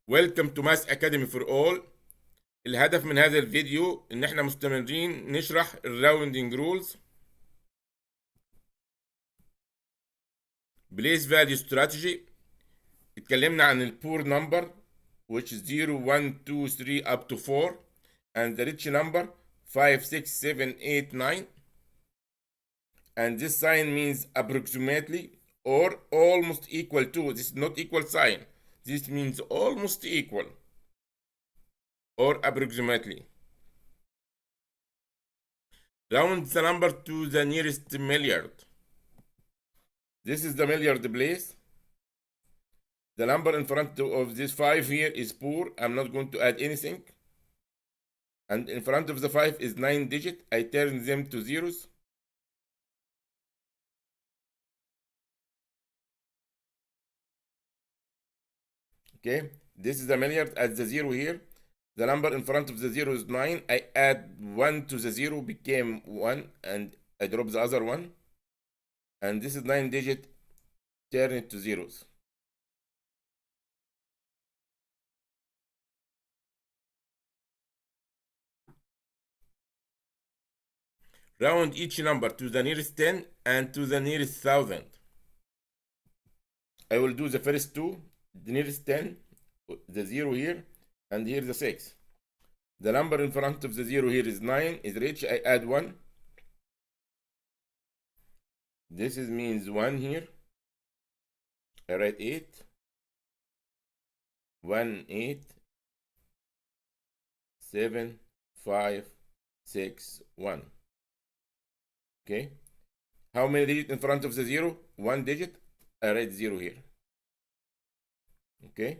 Welcome to Math Academy for all. الهدف من هذا الفيديو ان احنا مستمرين نشرح الراوندنج رولز، بليس فاليو استراتيجي. اتكلمنا عن البور نمبر which is 0 1 2 3 up to 4 and the rich number 5 6 7 8 9, and this sign means approximately or almost equal to. This is not equal sign, this means almost equal or approximately. Round the number to the nearest milliard. This is the milliard place. The number in front of this 5 here is poor. I'm not going to add anything. And in front of the 5 is 9 digit. I turn them to zeros. Okay, this is the milliard at the 0 here. The number in front of the 0 is 9. I add 1 to the 0, became 1, and I drop the other one. And this is 9 digit, turn it to zeros. Round each number to the nearest 10 and to the nearest 1000. I will do the first two, the nearest 10, the 0 here, and here the 6. The number in front of the 0 here is 9, is rich. I add 1. This is means 1 here. I write 8. 1, 8, 7, 5, 6, 1. Okay. How many digits in front of the 0? 1 digit. I write 0 here. Okay.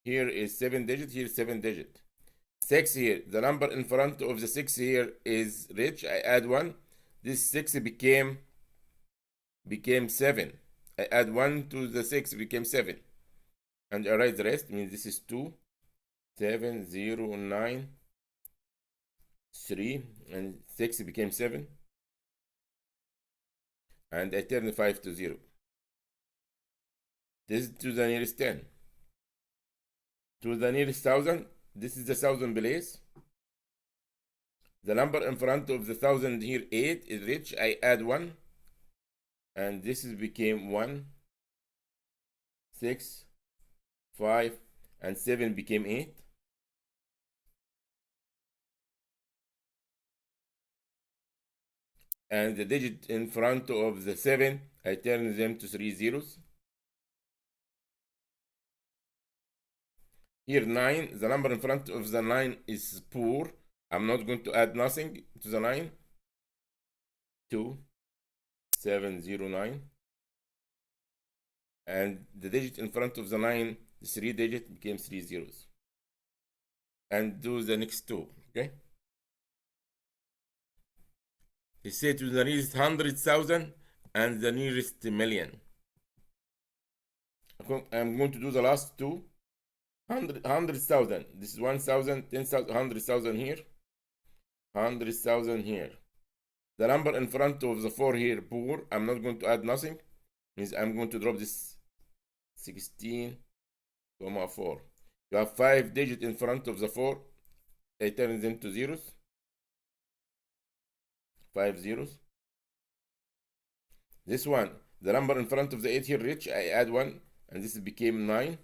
Here is 7 digit. Here is 7 digit. 6 here. The number in front of the 6 here is rich. I add 1. This 6 became 7. I add 1 to the 6, became 7. And I write the rest. Means this is 2, 7, 0, 9, 3, and 6 became 7. And I turn 5 to 0. This is to the nearest 10. To the nearest 1000, this is the 1000 place. The number in front of the 1000 here, 8, is rich. I add 1. And this is became 1, 6, 5, and 7 became 8. And the digit in front of the 7, I turn them to 3 zeros. Here 9, the number in front of the 9 is poor. I'm not going to add nothing to the 9. 2, 7, 0, 9. And the digit in front of the 9, the 3 digit, became 3 zeros. And do the next two, okay? He said to the nearest 100,000 and the nearest million. I'm going to do the last two. 100,000. This is 1,000, 10,000, 100,000 here. 100,000 here. The number in front of the 4 here, poor. I'm not going to add nothing. Means I'm going to drop this 16, 4. You have 5 digits in front of the 4. I turn them to zeros. 5 zeros. This one, the number in front of the 8 here, rich. I add 1, and this became 9.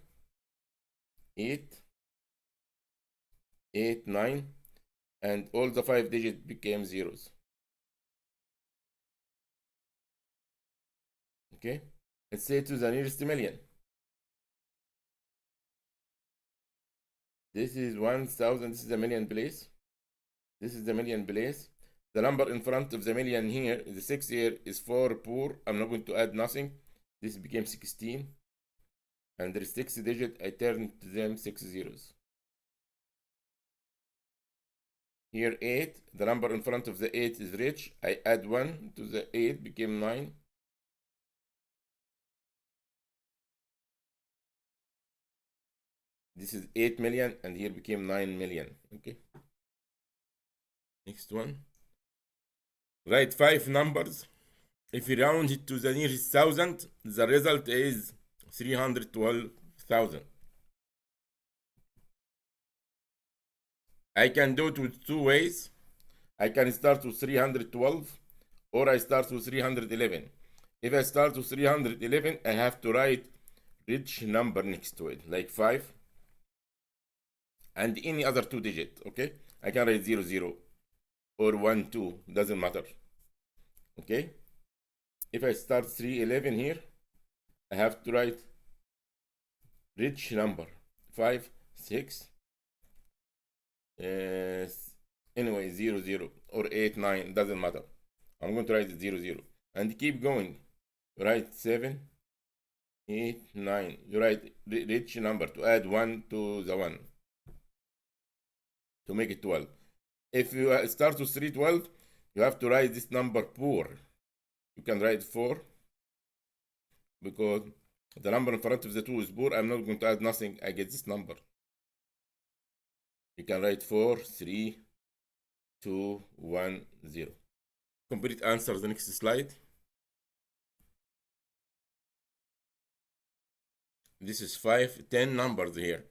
8, 8, 9, and all the 5 digits became zeros. Okay, let's say to the nearest million. This is 1,000. This is the million place. This is the million place. The number in front of the million here, the 6 here, is 4 poor. I'm not going to add nothing. This became 16. And there is 6 digit. I turn to them 6 zeros. Here 8. The number in front of the 8 is rich. I add 1 to the 8, became 9. This is 8 million, and here became 9 million. Okay. Next one. Write 5 numbers. If you round it to the nearest 1000, the result is 312,000. I can do it with two ways. I can start with 312 or I start with 311. If I start with 311, I have to write rich number next to it, like 5 and any other two digit, okay? I can write 00 or 12, doesn't matter, okay? If I start 311 here, I have to write rich number 5, 6, anyway 00 or 8, 9, doesn't matter. I'm going to write 00 and keep going. Write 7, 8, 9. You write rich number to add 1 to the 1 to make it 12. If you start with 312, you have to write this number poor. You can write 4 because the number in front of the 2 is poor. I'm not going to add nothing. I get this number. You can write 4, 3, 2, 1, 0. Complete answer, the next slide. This is 5, 10 numbers here.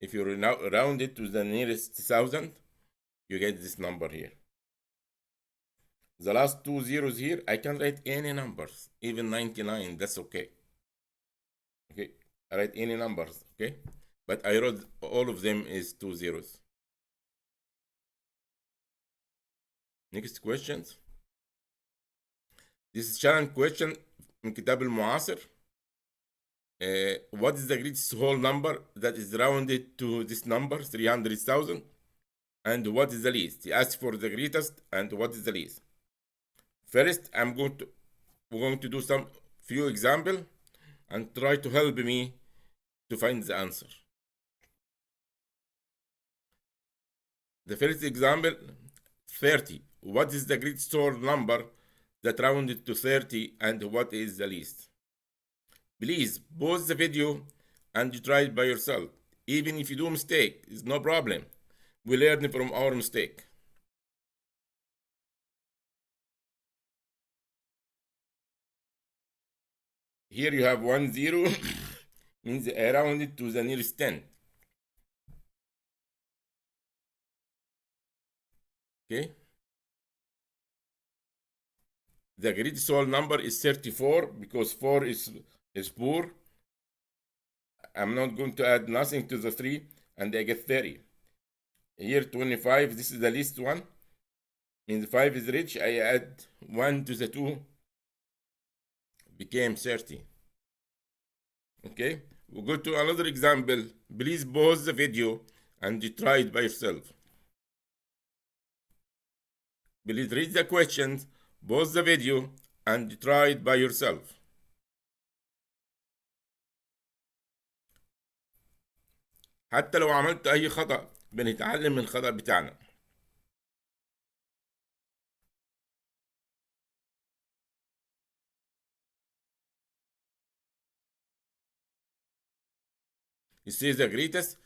If you round it to the nearest thousand, you get this number here. The last two zeros here, I can write any numbers, even 99, that's okay. Okay, I write any numbers, okay? But I wrote all of them is 2 zeros. Next questions. This is challenge question من كتاب المعاصر. What is the greatest whole number that is rounded to this number, 300,000? And what is the least? He asked for the greatest and what is the least. First, we're going to do some few examples and try to help me to find the answer. The first example, 30. What is the greatest whole number that rounded to 30 and what is the least? Please pause the video and you try it by yourself. Even if you do a mistake, it's no problem. We learn from our mistake. Here you have 1 0 means I round it to the nearest 10. Okay. The greatest whole number is 34 because 4 is poor. I'm not going to add nothing to the 3 and I get 30. Here 25, this is the least one. Means 5 is rich. I add 1 to the 2, became 30. Okay, we'll go to another example. Please pause the video and you try it by yourself. Please read the questions, pause the video and try it by yourself. حتى لو عملت أي خطأ بنتعلم من الخطأ بتاعنا. You see the greatest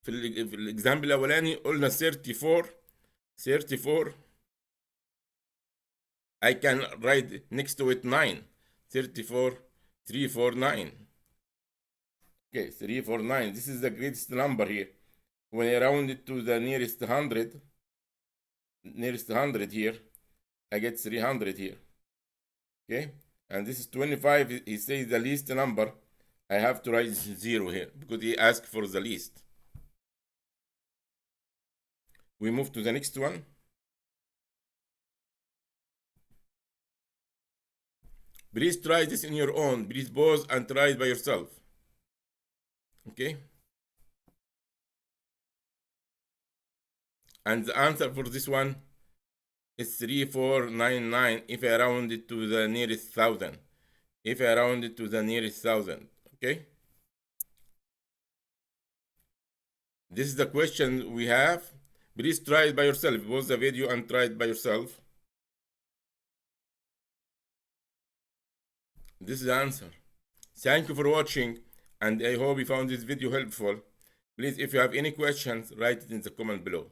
في الإكزامبل الأولاني قلنا 34 I can write next to it 9. 34, 349. Okay, 349. This is the greatest number here. When I round it to the nearest 100 here, I get 300 here. Okay, and this is 25. He says the least number. I have to write 0 here because he asked for the least. We move to the next one. Please try this in your own. Please pause and try it by yourself. Okay? And the answer for this one is 3499 if I round it to the nearest 1000. If I round it to the nearest 1000. Okay? This is the question we have. Please try it by yourself. Pause the video and try it by yourself. This is the answer. Thank you for watching and I hope you found this video helpful. Please, if you have any questions, write it in the comment below.